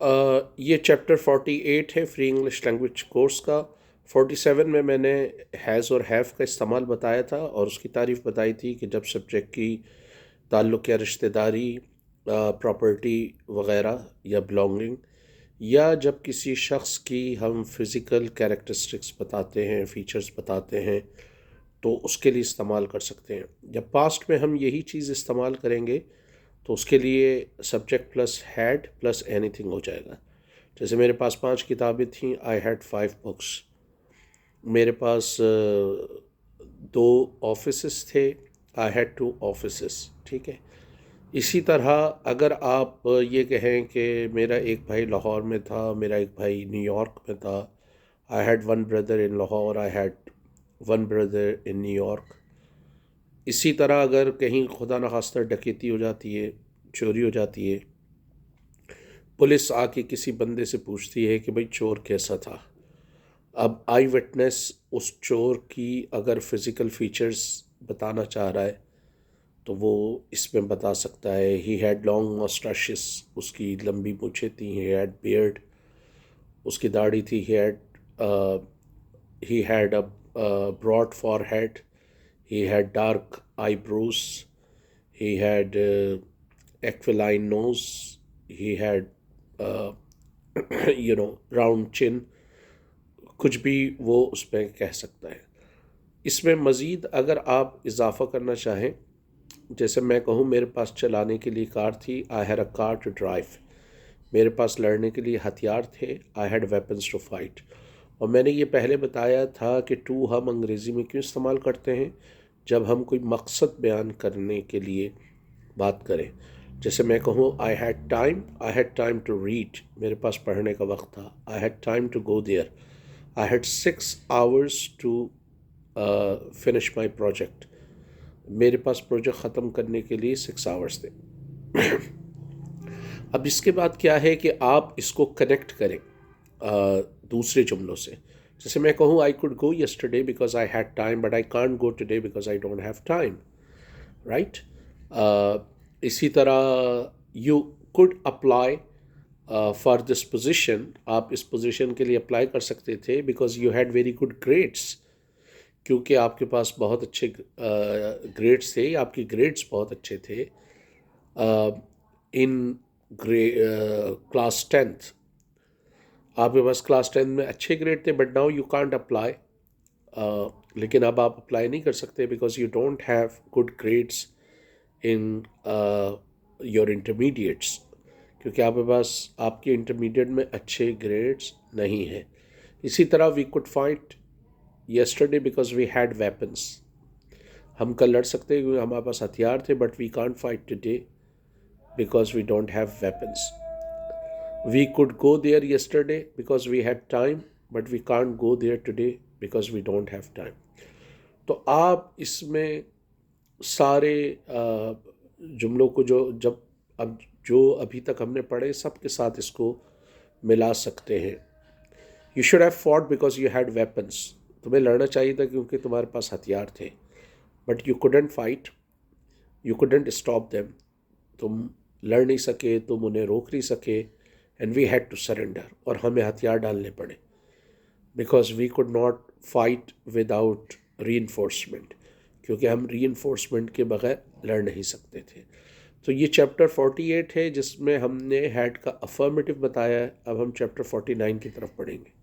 یہ چیپٹر 48 ہے free English language course کا. 47 میں میں نے ہیز اور ہیو کا استعمال بتایا تھا اور اس کی تعریف بتائی تھی کہ جب سبجیکٹ کی تعلق یا رشتہ داری، پراپرٹی وغیرہ یا بلانگنگ، یا جب کسی شخص کی ہم فزیکل کیریکٹرسٹکس بتاتے ہیں، فیچرز بتاتے ہیں، تو اس کے لیے استعمال کر سکتے ہیں. جب پاسٹ میں ہم یہی چیز استعمال کریں گے تو اس کے لیے subject plus head plus anything ہو جائے گا. جیسے میرے پاس 5 کتابیں تھیں، آئی ہیڈ 5 بکس. میرے پاس 2 آفیسز تھے، آئی ہیڈ 2 آفیسز. ٹھیک ہے. اسی طرح اگر آپ یہ کہیں کہ میرا ایک بھائی لاہور میں تھا، میرا ایک بھائی نیو یارک میں تھا، I head 1 brother in Lahore, I had 1 brother in new York. اسی طرح اگر کہیں خدا نخواستہ ڈکیتی ہو جاتی ہے، چوری ہو جاتی ہے، پولیس آ کے کسی بندے سے پوچھتی ہے کہ بھئی چور کیسا تھا. اب آئی وٹنس اس چور کی اگر فزیکل فیچرز بتانا چاہ رہا ہے تو وہ اس میں بتا سکتا ہے. ہی ہیڈ لانگ مسٹاشز، اس کی لمبی مونچھیں تھیں. ہی ہیڈ بیئرڈ، اس کی داڑھی تھی. He had a broad forehead. He had dark eyebrows. He had aquiline nose. He had round chin. کچھ بھی وہ اس پہ کہہ سکتا ہے. اس میں مزید اگر آپ اضافہ کرنا چاہیں، جیسے میں کہوں میرے پاس چلانے کے لیے کار تھی، I had a car to drive. میرے پاس لڑنے کے لیے ہتھیار تھے، I had weapons to fight. اور میں نے یہ پہلے بتایا تھا کہ ٹو ہم انگریزی میں کیوں استعمال کرتے ہیں؟ جب ہم کوئی مقصد بیان کرنے کے لیے بات کریں. جیسے میں کہوں I had time to read, میرے پاس پڑھنے کا وقت تھا. I had time to go there. I had 6 hours to finish my project. میرے پاس پروجیکٹ ختم کرنے کے لیے 6 hours تھے. اب اس کے بعد کیا ہے کہ آپ اس کو کنیکٹ کریں دوسرے جملوں سے. جیسے میں کہوں I could go yesterday because I had time but I can't go today because I don't have time. Right. اسی طرح you could apply for this position, آپ اس پوزیشن کے لیے اپلائی کر سکتے تھے because you had very good grades, کیونکہ آپ کے پاس بہت اچھے گریڈس تھے، آپ کی گریڈس بہت اچھے تھے ان کلاس 10th. آپ کے پاس کلاس 10 میں اچھے گریڈ تھے but now you can't apply. لیکن اب آپ اپلائی نہیں کر سکتے because you don't have good grades in your intermediates, کیونکہ آپ کے پاس آپ کے انٹرمیڈیٹ میں اچھے گریڈس نہیں ہیں. اسی طرح we could fight yesterday because we had weapons. ہم کل لڑ سکتے ہیں کیونکہ ہمارے پاس ہتھیار تھے but we can't fight today because we don't have weapons. We could go there yesterday because we had time but we can't go there today because we don't have time. تو آپ اس میں سارے جملوں کو جو ابھی تک ہم نے پڑھے سب کے ساتھ اس کو ملا سکتے ہیں. You should have fought because you had weapons. تمہیں لڑنا چاہیے تھا کیونکہ تمہارے پاس ہتھیار تھے but you couldn't fight, you couldn't stop them. تم لڑ نہیں سکے، تم انہیں روک نہیں سکے. And we had to surrender, اور ہمیں ہتھیار ڈالنے پڑے because we could not fight without reinforcement, کیونکہ ہم ری انفورسمنٹ کے بغیر لڑ نہیں سکتے تھے. تو یہ چیپٹر 48 ہے جس میں ہم نے ہیڈ کا افرمیٹو بتایا ہے. اب ہم چیپٹر 49 کی طرف پڑھیں گے.